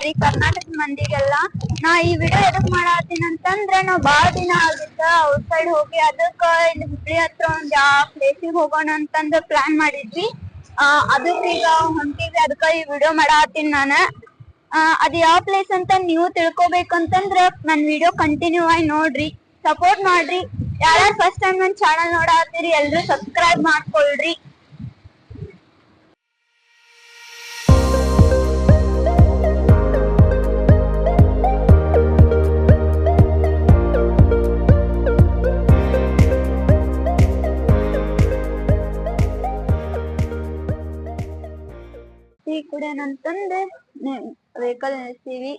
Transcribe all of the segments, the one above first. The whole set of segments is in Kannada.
ರೀ ಕರ್ನಾಟಕ ಮಂದಿಗೆಲ್ಲ. ನಾ ಈ ವಿಡಿಯೋ ಎದಕ್ ಮಾಡತ್ತೀನಿ ಅಂತಂದ್ರ ನಾವ್ ಬಾಳ ದಿನ ಆಗಿತ್ತ ಔಟ್ ಸೈಡ್ ಹೋಗಿ, ಅದಕ್ಕ ಇಲ್ಲಿ ಹುಬ್ಳಿ ಹತ್ರ ಒಂದ್ ಪ್ಲೇಸಿಗೆ ಹೋಗೋಣ ಅಂತಂದ ಪ್ಲಾನ್ ಮಾಡಿದ್ವಿ. ಅದಕ್ಕ ಈಗ ಹೊಂಟಿವಿ, ಅದಕ್ಕ ಈ ವಿಡಿಯೋ ಮಾಡತ್ತೀನಿ ನಾನ. ಅದ್ ಯಾವ ಪ್ಲೇಸ್ ಅಂತ ನೀವು ತಿಳ್ಕೊಬೇಕಂತಂದ್ರ ನನ್ ವಿಡಿಯೋ ಕಂಟಿನ್ಯೂ ಆಗಿ ನೋಡ್ರಿ, ಸಪೋರ್ಟ್ ಮಾಡ್ರಿ. ಯಾರ್ಯಾರು ಫಸ್ಟ್ ಟೈಮ್ ನನ್ ಚಾನಲ್ ನೋಡಾತ್ತೀರಿ ಎಲ್ರು ಸಬ್ಸ್ಕ್ರೈಬ್ ಮಾಡ್ಕೊಳ್ರಿ. ಟೀ ಕುಡಿಯೋಣಂತಂದ್ ವೆಹಿಕಲ್ ನಿಲ್ಸೀವಿ.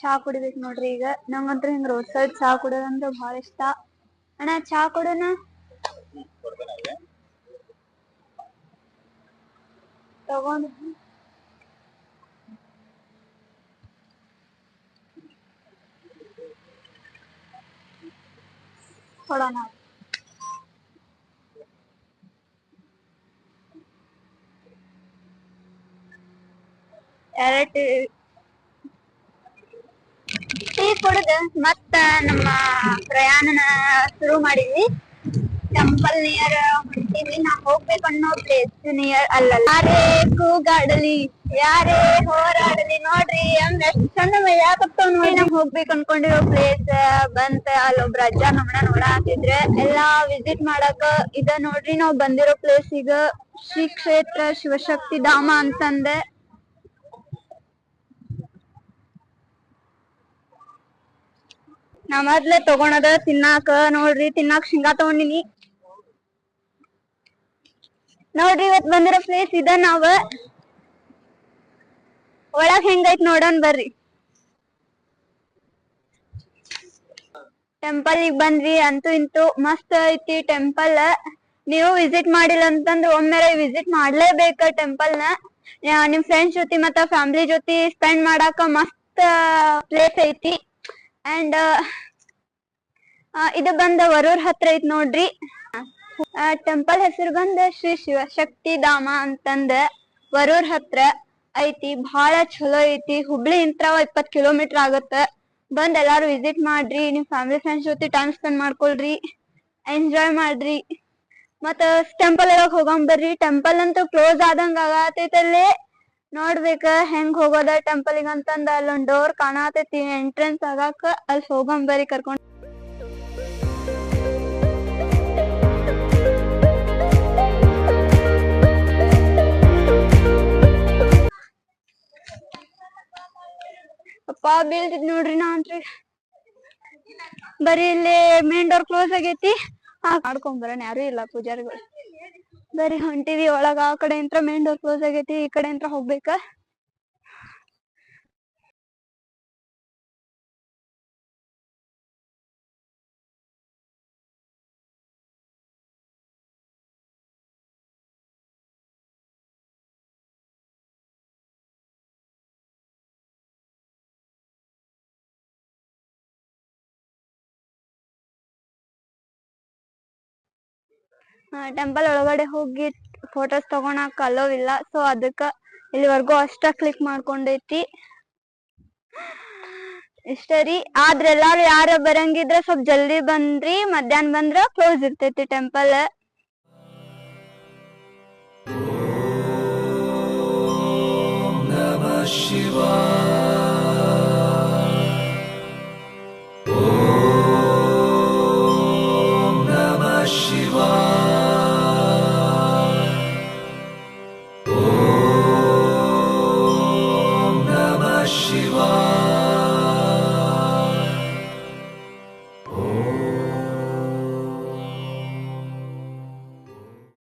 ಚಾ ಕುಡಿಬೇಕು ನೋಡ್ರಿ. ಈಗ ನಂಗಂತ್ರ ಹಿಂಗ್ ರೋಡ್ ಸೈಡ್ ಚಾ ಕುಡಿಯೋದಂದ್ರ ಬಹಳ ಇಷ್ಟ. ಅಣ್ಣ ಚಾ ಕೊಡೋಣ. ತಗೊಂಡ್ ಕೊಡೋಣ. ಟೀ ಕುಡ್ದ ಮತ್ತ ನಮ್ಮ ಪ್ರಯಾಣನ ಶುರು ಮಾಡಿದ್ವಿ. ಟೆಂಪಲ್ ನಿಯರ್ ಹೊಂಟಿವಿ. ನಾ ಹೋಗ್ಬೇಕನ್ನೋ ಪ್ಲೇಸ್ ನಿಯರ್ ಅಲ್ಲ. ಯಾರೇ ಕೂಗಾಡಲಿ, ಯಾರೇ ಹೋರಾಡಲಿ, ನೋಡ್ರಿ ಹಂಗ ಎಷ್ಟ್ ಚಂದ ಯಾಕಪ್ಪ ನೋಡಿ. ನಮ್ ಹೋಗ್ಬೇಕು ಅನ್ಕೊಂಡಿರೋ ಪ್ಲೇಸ್ ಬಂತ. ಅಲ್ಲೊಬ್ರ ಅಜ್ಜ ನಮ್ಮನ್ನ ನೋಡಾತಿದ್ರೆ ಎಲ್ಲಾ ವಿಸಿಟ್ ಮಾಡಾಕ ಇದ ನೋಡ್ರಿ ನಾವ್ ಬಂದಿರೋ ಪ್ಲೇಸ್. ಈಗ ಶ್ರೀ ಕ್ಷೇತ್ರ ಶಿವಶಕ್ತಿ ಧಾಮ ಅಂತಂದೆ. ನಾ ಮೊದ್ಲೆ ತಗೊಳದ ತಿನ್ನಾಕ ನೋಡ್ರಿ, ತಿನ್ನಾಕ ಶೇಂಗಾ ತಗೊಂಡಿನಿ ನೋಡ್ರಿ. ಇವತ್ ಬಂದಿರೋ ಪ್ಲೇಸ್ ಇದ. ನಾವ್ ಒಳಗ್ ಹೆಂಗೈತ್ ನೋಡೋಣ ಬರ್ರಿ. ಟೆಂಪಲ್ ಗೆ ಬಂದ್ವಿ, ಅಂತೂ ಇಂತೂ ಮಸ್ತ್ ಐತಿ ಟೆಂಪಲ್. ನೀವು ವಿಸಿಟ್ ಮಾಡಿಲ್ಲ ಅಂತಂದ್ರ ಒಮ್ಮೆರೆ ವಿಸಿಟ್ ಮಾಡ್ಲೇಬೇಕ ಟೆಂಪಲ್ ನ. ನಿಮ್ ಫ್ರೆಂಡ್ಸ್ ಜೊತೆ ಮತ್ತ ಫ್ಯಾಮಿಲಿ ಜೊತೆ ಸ್ಪೆಂಡ್ ಮಾಡಾಕ ಮಸ್ತ್ ಪ್ಲೇಸ್ ಐತಿ. ಅಂಡ್ ಇದು ಬಂದ ವರೂರ್ ಹತ್ರ ಐತ್ ನೋಡ್ರಿ. ಟೆಂಪಲ್ ಹೆಸರು ಬಂದ ಶ್ರೀ ಶಿವಶಕ್ತಿ ಧಾಮ ಅಂತಂದ ವರೂರ್ ಹತ್ರ ಐತಿ. ಬಹಳ ಚಲೋ ಐತಿ. ಹುಬ್ಳಿ ಇಂತ್ರ 20 ಕಿಲೋಮೀಟರ್ ಆಗತ್ತ. ಬಂದ್ ಎಲ್ಲಾರು ವಿಸಿಟ್ ಮಾಡ್ರಿ. ನಿಮ್ ಫ್ಯಾಮಿಲಿ ಫ್ರೆಂಡ್ಸ್ ಜೊತೆ ಟೈಮ್ ಸ್ಪೆಂಡ್ ಮಾಡ್ಕೊಳ್ರಿ, ಎಂಜಾಯ್ ಮಾಡ್ರಿ. ಮತ್ತ ಟೆಂಪಲ್ ಒಳಗ್ ಹೋಗಂಗ್ ಬರ್ರಿ. ಟೆಂಪಲ್ ಅಂತೂ ಕ್ಲೋಸ್ ಆದಂಗ ಆಗತೈತಲ್ಲಿ. ನೋಡ್ಬೇಕ ಹೆಂಗ್ ಹೋಗೋದ ಟೆಂಪಲ್ಗ ಅಂತಂದ ಅಲ್ಲೊಂದ್ ಡೋರ್ ಕಾಣತೈತಿ ಎಂಟ್ರೆನ್ಸ್ ಆಗಾಕ. ಅಲ್ಲಿ ಹೋಗಂಗ್ ಬರ್ರಿ ಕರ್ಕೊಂಡ್. ಅಪ್ಪಾ ಬೀಳ್ತಿದ್ ನೋಡ್ರಿ. ನಾನ್ರಿ ಬರೀ ಇಲ್ಲಿ ಮೇನ್ ಡೋರ್ ಕ್ಲೋಸ್ ಆಗೈತಿ. ಮಾಡ್ಕೊಂಡ್ ಬರೋಣ, ಯಾರು ಇಲ್ಲ ಪೂಜಾರಿಗಳು. ಬರೀ ಹೊಂಟಿವಿ ಒಳಗ. ಆ ಕಡೆ ಇಂತ್ರ ಮೇನ್ ಡೋರ್ ಕ್ಲೋಸ್ ಆಗೈತಿ, ಈ ಕಡೆ ಇಂತ್ರ ಹೋಗ್ಬೇಕ. ಟೆಂಪಲ್ ಒಳಗಡೆ ಹೋಗಿ ಫೋಟೋಸ್ ತಗೊಳಕ್ ಅಲೋ ಇಲ್ಲ. ಸೊ ಅದಕ್ಕ ಇಲ್ಲಿವರೆಗೂ ಅಷ್ಟ ಕ್ಲಿಕ್ ಮಾಡ್ಕೊಂಡೈತಿ. ಇಷ್ಟ ರೀ. ಆದ್ರ ಎಲ್ಲಾರು ಯಾರ ಬರಂಗಿದ್ರ ಸ್ವಲ್ಪ ಜಲ್ದಿ ಬಂದ್ರಿ. ಮಧ್ಯಾಹ್ನ ಬಂದ್ರ ಕ್ಲೋಸ್ ಇರ್ತೈತಿ ಟೆಂಪಲ್. Namah Shivaya.